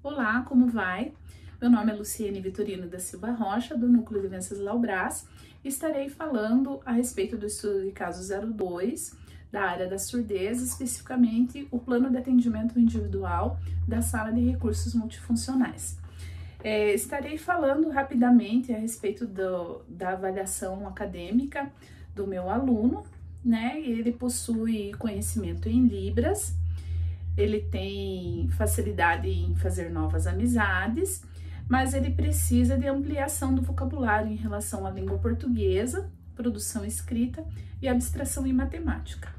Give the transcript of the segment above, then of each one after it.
Olá, como vai? Meu nome é Luciene Vitorino da Silva Rocha, do Núcleo de Venceslau Braz. Estarei falando a respeito do estudo de caso 02, da área da surdez, especificamente o plano de atendimento individual da Sala de Recursos Multifuncionais. Estarei falando rapidamente a respeito da avaliação acadêmica do meu aluno, né? Ele possui conhecimento em Libras, ele tem facilidade em fazer novas amizades, mas ele precisa de ampliação do vocabulário em relação à língua portuguesa, produção escrita e abstração em matemática.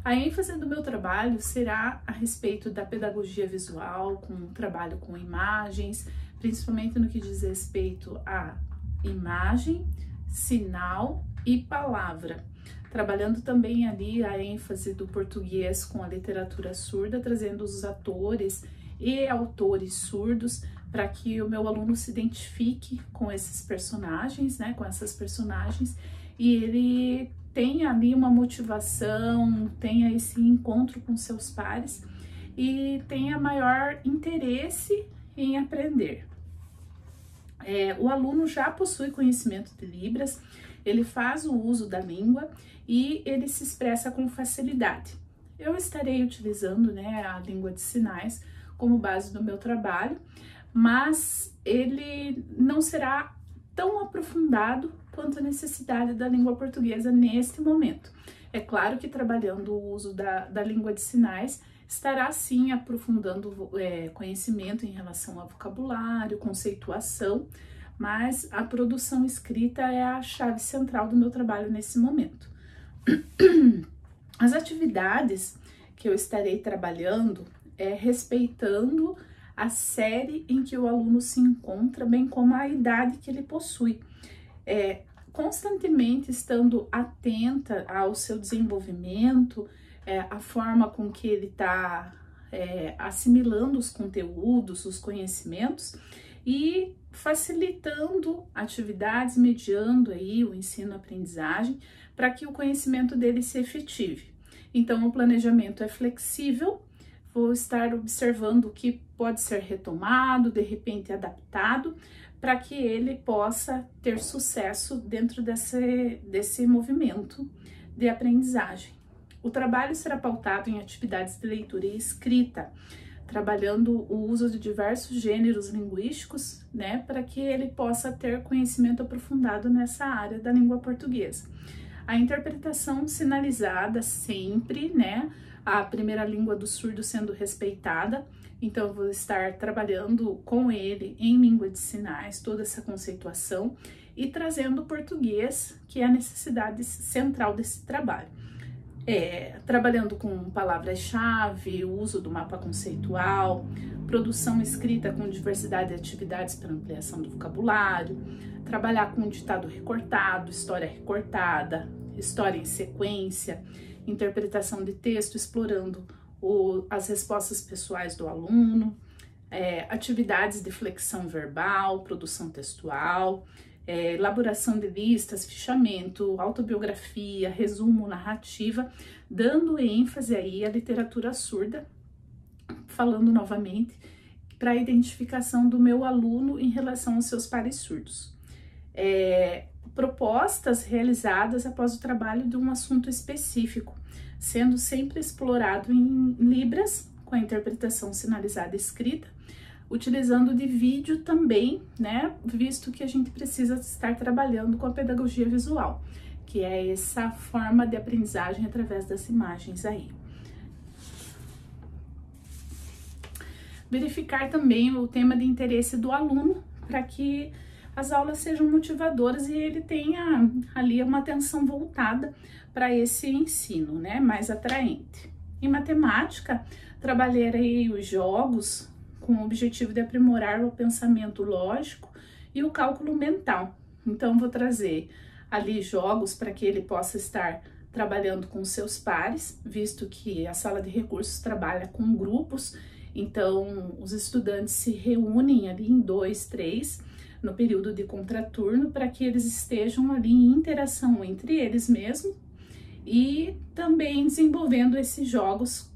A ênfase do meu trabalho será a respeito da pedagogia visual, com trabalho com imagens, principalmente no que diz respeito a imagem, sinal e palavra, trabalhando também ali a ênfase do português com a literatura surda, trazendo os atores e autores surdos para que o meu aluno se identifique com esses personagens, né, com essas personagens, e ele tenha ali uma motivação, tenha esse encontro com seus pares e tenha maior interesse em aprender. O aluno já possui conhecimento de Libras, ele faz o uso da língua e ele se expressa com facilidade. Eu estarei utilizando, né, a língua de sinais como base do meu trabalho, mas ele não será tão aprofundado quanto a necessidade da língua portuguesa neste momento. É claro que trabalhando o uso da língua de sinais, estará sim aprofundando conhecimento em relação ao vocabulário, conceituação, mas a produção escrita é a chave central do meu trabalho nesse momento. As atividades que eu estarei trabalhando respeitando a série em que o aluno se encontra, bem como a idade que ele possui. Constantemente estando atenta ao seu desenvolvimento, a forma com que ele está assimilando os conteúdos, os conhecimentos e facilitando atividades, mediando aí o ensino-aprendizagem para que o conhecimento dele se efetive. Então, o planejamento é flexível, vou estar observando o que pode ser retomado, de repente adaptado, para que ele possa ter sucesso dentro desse movimento de aprendizagem. O trabalho será pautado em atividades de leitura e escrita, trabalhando o uso de diversos gêneros linguísticos, né, para que ele possa ter conhecimento aprofundado nessa área da língua portuguesa. A interpretação sinalizada sempre, né, a primeira língua do surdo sendo respeitada, então eu vou estar trabalhando com ele em língua de sinais, toda essa conceituação e trazendo o português, que é a necessidade central desse trabalho. Trabalhando com palavras-chave, o uso do mapa conceitual, produção escrita com diversidade de atividades para ampliação do vocabulário, trabalhar com ditado recortado, história recortada, história em sequência, interpretação de texto, explorando as respostas pessoais do aluno, atividades de flexão verbal, produção textual, elaboração de listas, fichamento, autobiografia, resumo, narrativa, dando ênfase aí à literatura surda, falando novamente, para a identificação do meu aluno em relação aos seus pares surdos. Propostas realizadas após o trabalho de um assunto específico, sendo sempre explorado em Libras, com a interpretação sinalizada escrita, utilizando de vídeo também, né, visto que a gente precisa estar trabalhando com a pedagogia visual, que é essa forma de aprendizagem através das imagens aí. Verificar também o tema de interesse do aluno, para que as aulas sejam motivadoras e ele tenha ali uma atenção voltada para esse ensino, né, mais atraente. Em matemática, trabalharei os jogos com o objetivo de aprimorar o pensamento lógico e o cálculo mental. Então, vou trazer ali jogos para que ele possa estar trabalhando com seus pares, visto que a sala de recursos trabalha com grupos, então os estudantes se reúnem ali em 2, 3, no período de contraturno, para que eles estejam ali em interação entre eles mesmos e também desenvolvendo esses jogos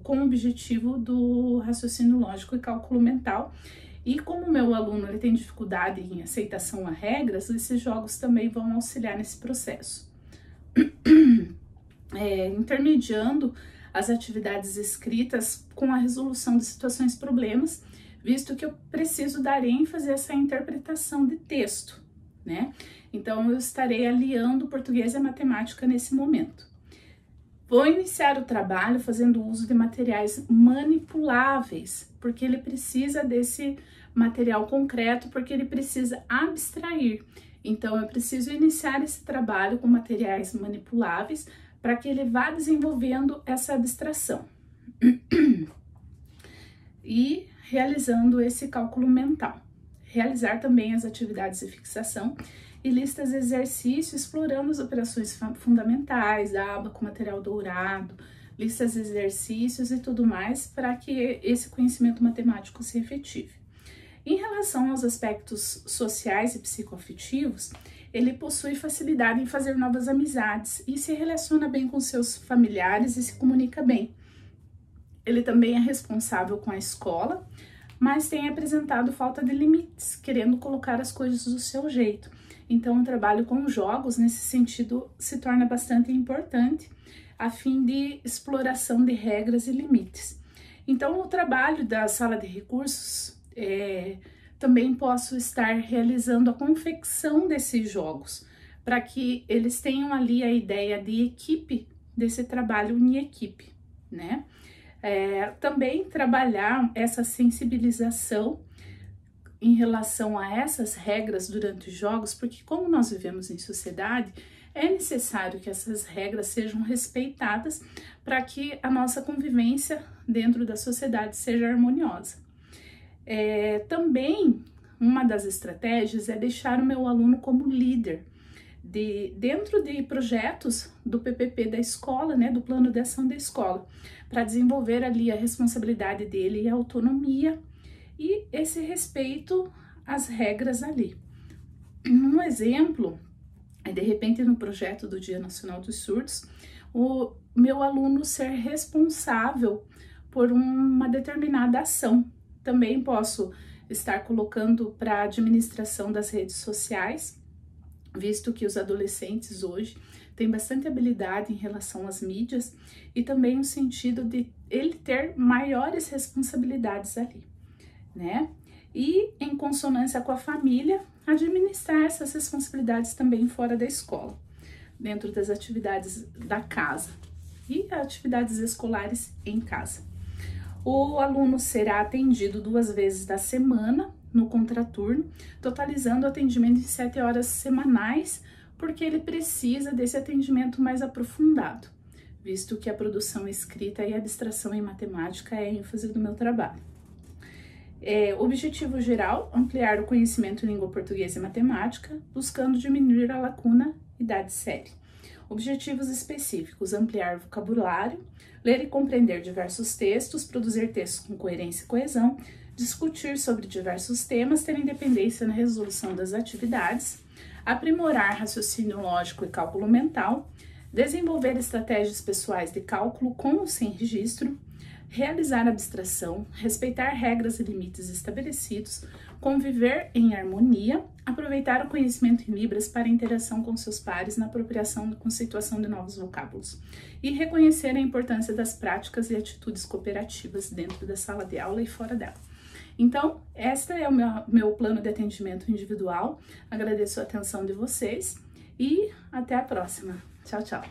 com o objetivo do raciocínio lógico e cálculo mental. E como o meu aluno ele tem dificuldade em aceitação a regras, esses jogos também vão auxiliar nesse processo. Intermediando as atividades escritas com a resolução de situações problemas, visto que eu preciso dar ênfase a essa interpretação de texto, né? Então, eu estarei aliando português e matemática nesse momento. Vou iniciar o trabalho fazendo uso de materiais manipuláveis, porque ele precisa desse material concreto, porque ele precisa abstrair. Então, eu preciso iniciar esse trabalho com materiais manipuláveis para que ele vá desenvolvendo essa abstração e realizando esse cálculo mental. Realizar também as atividades de fixação e listas de exercício, explorando as operações fundamentais da aba com material dourado, listas de exercícios e tudo mais, para que esse conhecimento matemático se efetive. Em relação aos aspectos sociais e psicoafetivos, ele possui facilidade em fazer novas amizades e se relaciona bem com seus familiares e se comunica bem. Ele também é responsável com a escola, mas tem apresentado falta de limites, querendo colocar as coisas do seu jeito. Então, o trabalho com jogos, nesse sentido, se torna bastante importante, a fim de exploração de regras e limites. Então, o trabalho da sala de recursos, também posso estar realizando a confecção desses jogos, para que eles tenham ali a ideia de equipe, desse trabalho em equipe, né? Também trabalhar essa sensibilização em relação a essas regras durante os jogos, porque como nós vivemos em sociedade, é necessário que essas regras sejam respeitadas para que a nossa convivência dentro da sociedade seja harmoniosa. Também uma das estratégias é deixar o meu aluno como líder dentro de projetos do PPP da escola, né, do plano de ação da escola, para desenvolver ali a responsabilidade dele e a autonomia e esse respeito às regras ali. Um exemplo é, de repente, no projeto do Dia Nacional dos Surdos, o meu aluno ser responsável por uma determinada ação. Também posso estar colocando para a administração das redes sociais, visto que os adolescentes hoje têm bastante habilidade em relação às mídias e também no sentido de ele ter maiores responsabilidades ali, né? E em consonância com a família, administrar essas responsabilidades também fora da escola, dentro das atividades da casa e atividades escolares em casa. O aluno será atendido 2 vezes da semana no contraturno, totalizando o atendimento em 7 horas semanais, porque ele precisa desse atendimento mais aprofundado, visto que a produção escrita e a abstração em matemática é a ênfase do meu trabalho. Objetivo geral, ampliar o conhecimento em língua portuguesa e matemática, buscando diminuir a lacuna idade série. Objetivos específicos, ampliar o vocabulário, ler e compreender diversos textos, produzir textos com coerência e coesão, discutir sobre diversos temas, ter independência na resolução das atividades, aprimorar raciocínio lógico e cálculo mental, desenvolver estratégias pessoais de cálculo com ou sem registro, realizar abstração, respeitar regras e limites estabelecidos, conviver em harmonia, aproveitar o conhecimento em Libras para interação com seus pares na apropriação e conceituação de novos vocábulos e reconhecer a importância das práticas e atitudes cooperativas dentro da sala de aula e fora dela. Então, este é o meu plano de atendimento individual. Agradeço a atenção de vocês e até a próxima. Tchau, tchau!